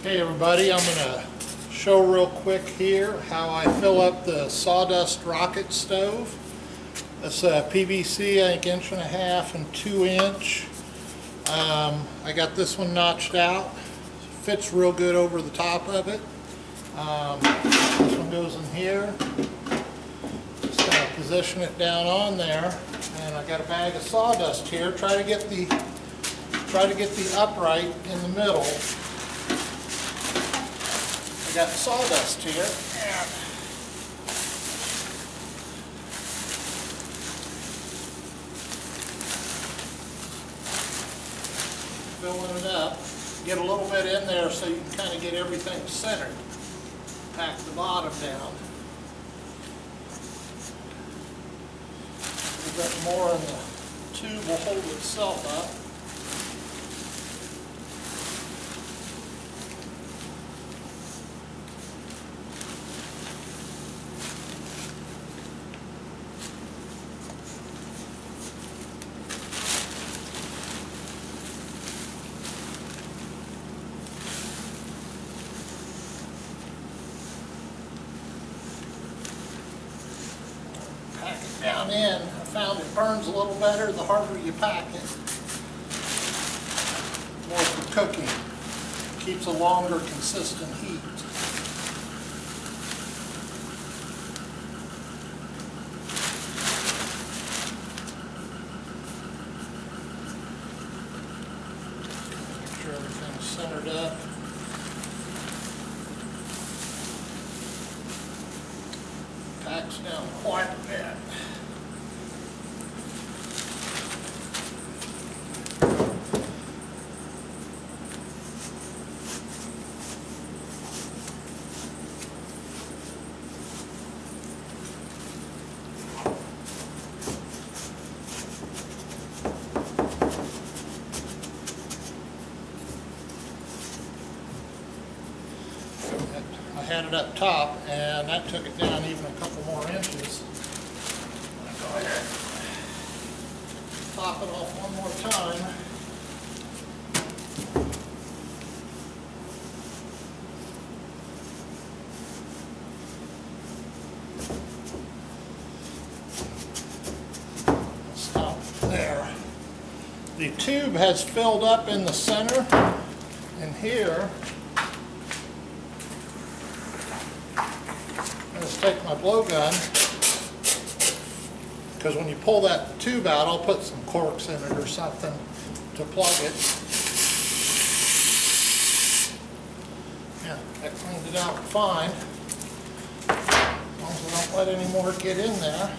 Hey everybody, I'm going to show real quick here how I fill up the sawdust rocket stove. It's a PVC, I think 1.5 and 2 inch. I got this one notched out. Fits real good over the top of it. This one goes in here. Just going to position it down on there, and I got a bag of sawdust here. Try to get the upright in the middle. I got sawdust here, and filling it up. Get a little bit in there so you can kind of get everything centered. Pack the bottom down. A bit more in the tube will hold itself up. Pack it down in. I found it burns a little better the harder you pack it. More for cooking. Keeps a longer consistent heat. Make sure everything's centered up. Packs down quite a bit. I had it up top, and that took it down even a couple more inches. I'll go ahead and top it off one more time. Stop there. The tube has filled up in the center, and here let's take my blowgun, because when you pull that tube out, I'll put some corks in it or something to plug it. Yeah, that cleaned it out fine. As long as I don't let any more get in there.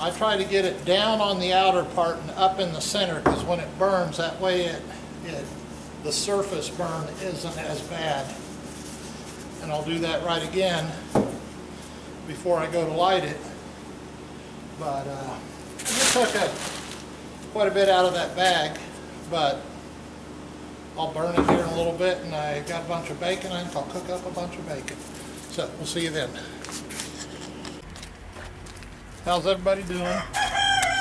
I try to get it down on the outer part and up in the center, because when it burns, that way the surface burn isn't as bad. And I'll do that right again before I go to light it. But it took quite a bit out of that bag, but I'll burn it here in a little bit, and I got a bunch of bacon. I think I'll cook up a bunch of bacon. So we'll see you then. How's everybody doing?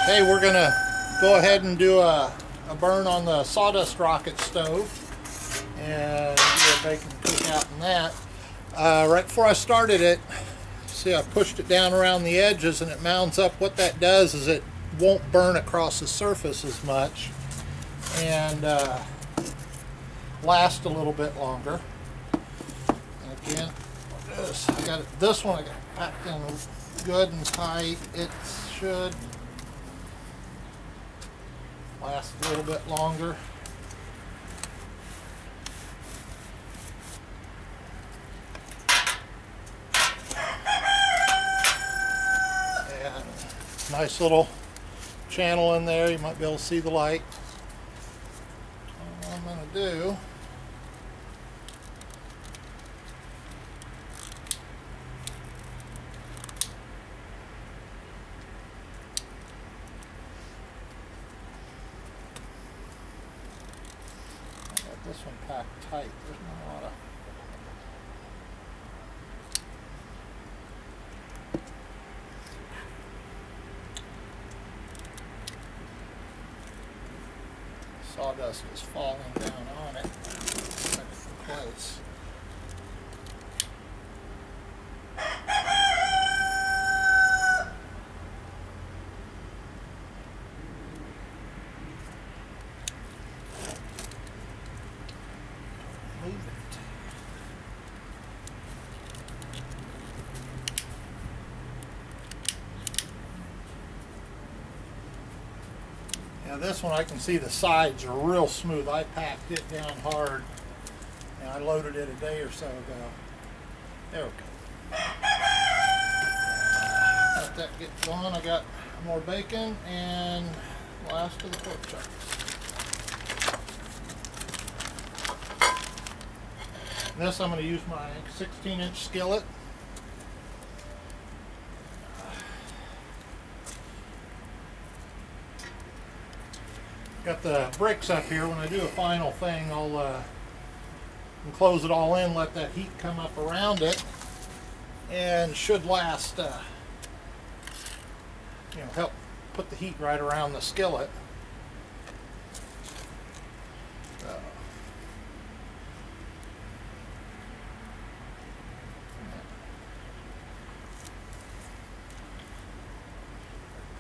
Hey, we're going to go ahead and do a burn on the sawdust rocket stove and do a bacon cookout in that. Right before I started it, see, I pushed it down around the edges and it mounds up. What that does is it won't burn across the surface as much and last a little bit longer. And again, I got it, this one I got packed in good and tight. It should last a little bit longer. And nice little channel in there. You might be able to see the light. So what I'm going to do, this one packed tight. There's not a lot of Sawdust is falling down on it. Set it in place. Move it. Now this one I can see the sides are real smooth. I packed it down hard and I loaded it a day or so ago. There we go. Let that get going. I got more bacon and last of the pork chops. This I'm going to use my 16-inch skillet. Got the bricks up here. When I do a final thing, I'll close it all in, let that heat come up around it, and should last, help put the heat right around the skillet.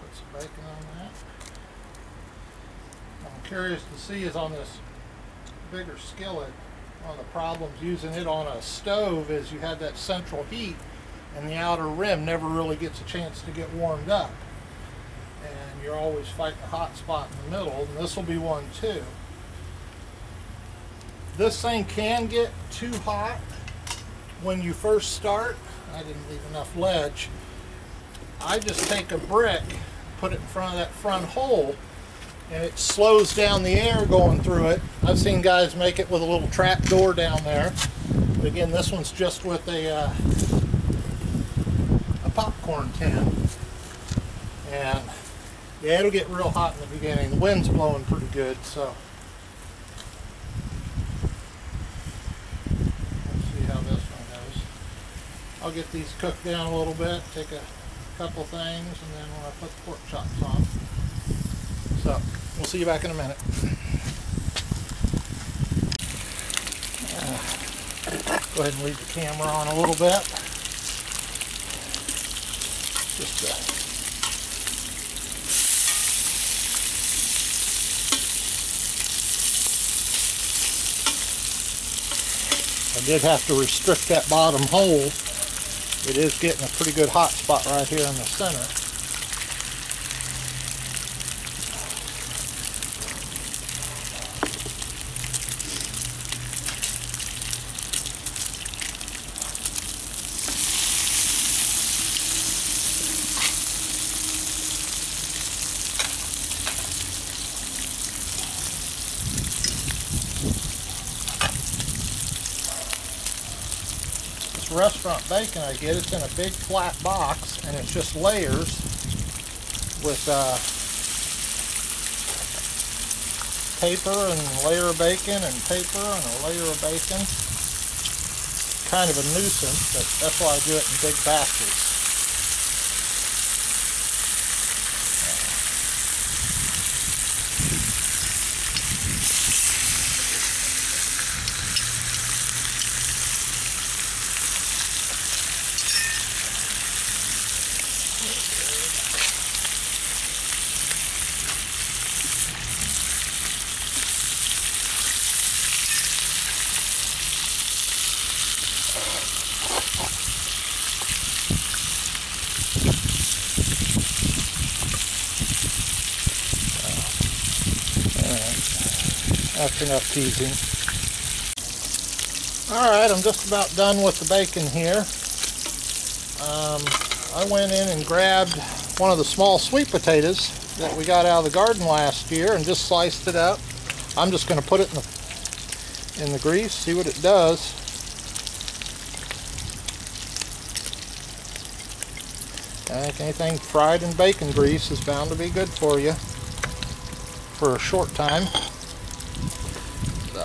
Put some bacon on that. I'm curious to see is on this bigger skillet, one of the problems using it on a stove is you have that central heat and the outer rim never really gets a chance to get warmed up. And you're always fighting a hot spot in the middle, and this will be one too. This thing can get too hot when you first start. I didn't leave enough ledge. I just take a brick, put it in front of that front hole, and it slows down the air going through it. I've seen guys make it with a little trap door down there. But again, this one's just with a popcorn tin. And yeah, it'll get real hot in the beginning. The wind's blowing pretty good, so. Let's see how this one goes. I'll get these cooked down a little bit, take a couple things, and then when I put the pork chops on. So, we'll see you back in a minute. Go ahead and leave the camera on a little bit. Just I did have to restrict that bottom hole. It is getting a pretty good hot spot right here in the center. Restaurant bacon I get, it's in a big flat box and it's just layers with paper and a layer of bacon and paper and a layer of bacon. Kind of a nuisance, but that's why I do it in big batches. That's enough teasing. Alright, I'm just about done with the bacon here. I went in and grabbed one of the small sweet potatoes that we got out of the garden last year and just sliced it up. I'm just going to put it in the grease, see what it does. I think anything fried in bacon grease is bound to be good for you for a short time. So,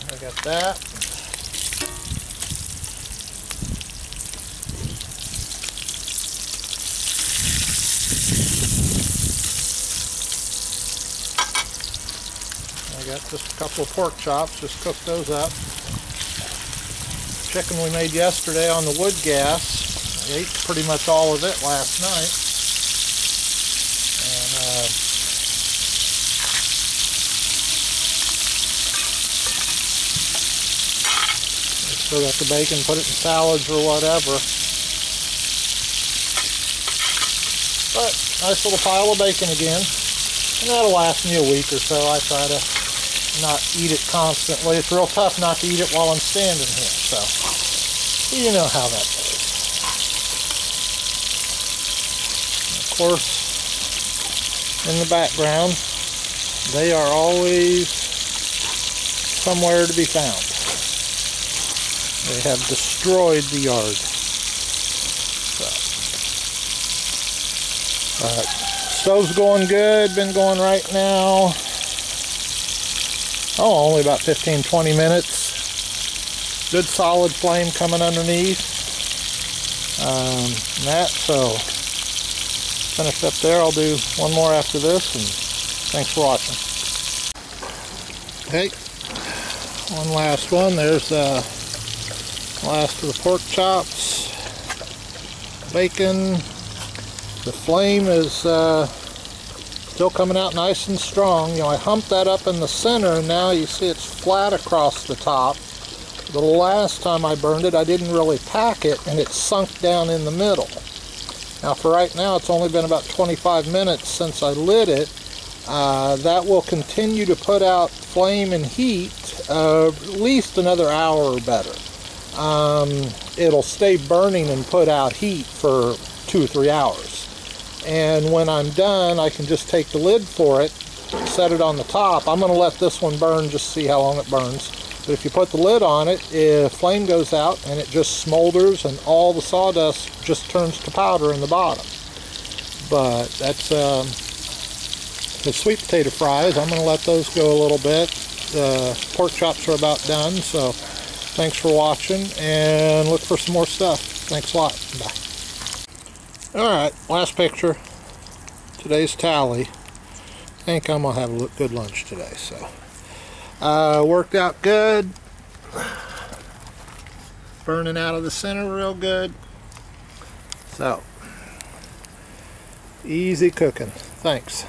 I got that. Just a couple of pork chops, just cook those up. Chicken we made yesterday on the wood gas. I ate pretty much all of it last night. And still got the bacon, put it in salads or whatever. But nice little pile of bacon again. And that'll last me a week or so. I try to not eat it constantly. It's real tough not to eat it while I'm standing here. So, you know how that goes. Of course, in the background, they are always somewhere to be found. They have destroyed the yard. Stove's going good, been going right now. Oh, only about 15-20 minutes. Good solid flame coming underneath. So finished up there. I'll do one more after this, and thanks for watching. Okay, one last one. There's last of the pork chops, bacon. The flame is still coming out nice and strong. You know, I humped that up in the center, and now you see it's flat across the top. The last time I burned it, I didn't really pack it, and it sunk down in the middle. Now for right now, it's only been about 25 minutes since I lit it. That will continue to put out flame and heat at least another hour or better. It'll stay burning and put out heat for 2 or 3 hours. And when I'm done, I can just take the lid for it, set it on the top. I'm going to let this one burn just to see how long it burns. But if you put the lid on it, flame goes out and it just smolders, and all the sawdust just turns to powder in the bottom. But that's the sweet potato fries. I'm going to let those go a little bit. The pork chops are about done, so thanks for watching, and look for some more stuff. Thanks a lot. Bye. Alright, last picture. Today's tally. I think I'm going to have a good lunch today. So, worked out good. Burning out of the center real good. So, easy cooking. Thanks.